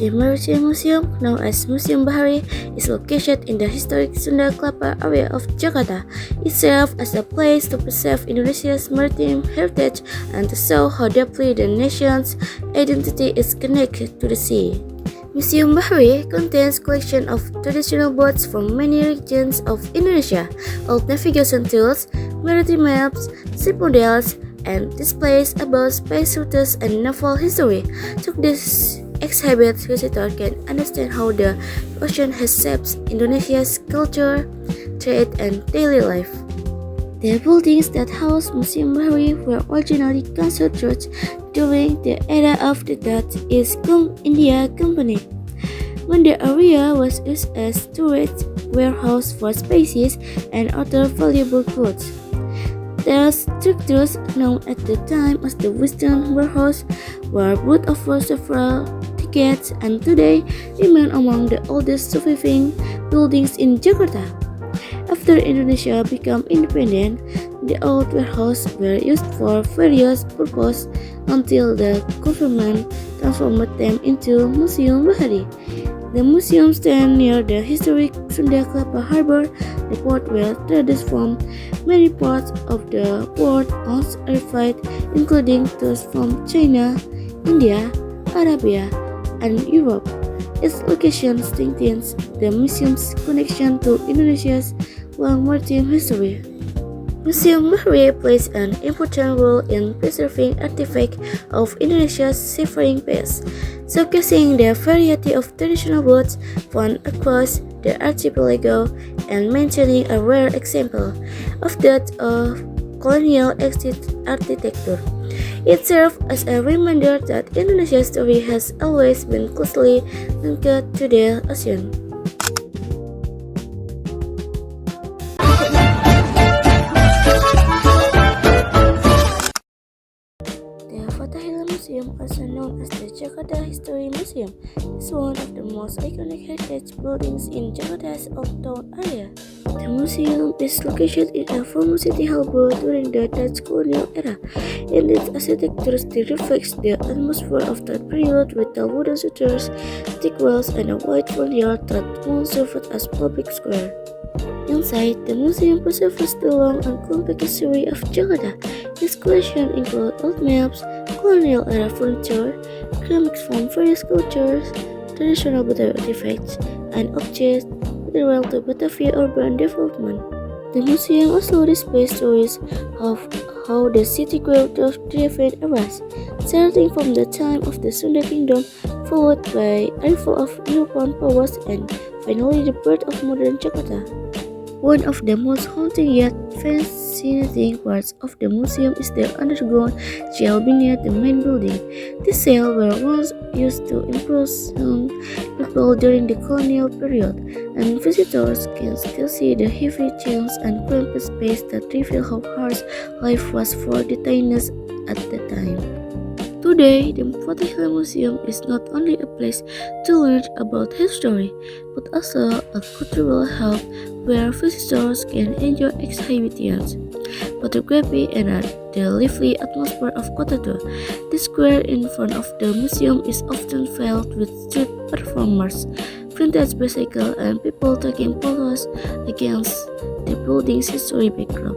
The Maritime Museum, known as Museum Bahari, is located in the historic Sunda Kelapa area of Jakarta. It serves as a place to preserve Indonesia's maritime heritage and to show how deeply the nation's identity is connected to the sea. Museum Bahari contains collection of traditional boats from many regions of Indonesia, old navigation tools, maritime maps, ship models, and displays about space routes and naval history. Through this exhibit, visitors can understand how the ocean has shaped Indonesia's culture, trade, and daily life. The buildings that house Museum Bahari were originally constructed during the era of the Dutch East India Company, when the area was used as storage warehouse for spices and other valuable goods. The structures known at the time as the Western Warehouse were built over several decades and today remain among the oldest surviving buildings in Jakarta. After Indonesia became independent, the old warehouses were used for various purposes until the government transformed them into Museum Bahari. The museum stands near the historic Sunda Kelapa Harbor, the port where traders from many parts of the world once arrived, including those from China, India, Arabia, and Europe. Its location strengthens the museum's connection to Indonesia's long maritime history. Museum Bahari plays an important role in preserving artifacts of Indonesia's seafaring past, showcasing the variety of traditional boats found across the archipelago and maintaining a rare example of that of colonial architecture. It serves as a reminder that Indonesia's story has always been closely linked to the ocean. The Fatahillah Museum, also known as the Jakarta History Museum, is one of the most iconic heritage buildings in Jakarta's Old Town area. The museum is located in a former city hall built during the Dutch colonial era, and its architecture still reflects the atmosphere of that period with the wooden shutters, thick walls, and a wide front yard that once served as public square. Inside, the museum preserves the long and complex history of Jakarta. Its collection includes old maps, colonial-era furniture, ceramics from various cultures, traditional Betawi artifacts, and objects relevant to Batavia urban development. The museum also displays stories of how the city grew through different eras, starting from the time of the Sunda Kingdom, followed by arrival of European powers, and finally the birth of modern Jakarta. One of the most haunting yet fascinating parts of the museum is the underground jail beneath the main building. This cell were once used to imprison people during the colonial period, and visitors can still see the heavy chains and cramped space that reveal how harsh life was for detainees at the time. Today, the Fatahillah Museum is not only a place to learn about history, but also a cultural hub where visitors can enjoy exhibitions, photography, and the lively atmosphere of Kota Tua. The square in front of the museum is often filled with street performers, vintage bicycles, and people taking photos against the building's history backdrop.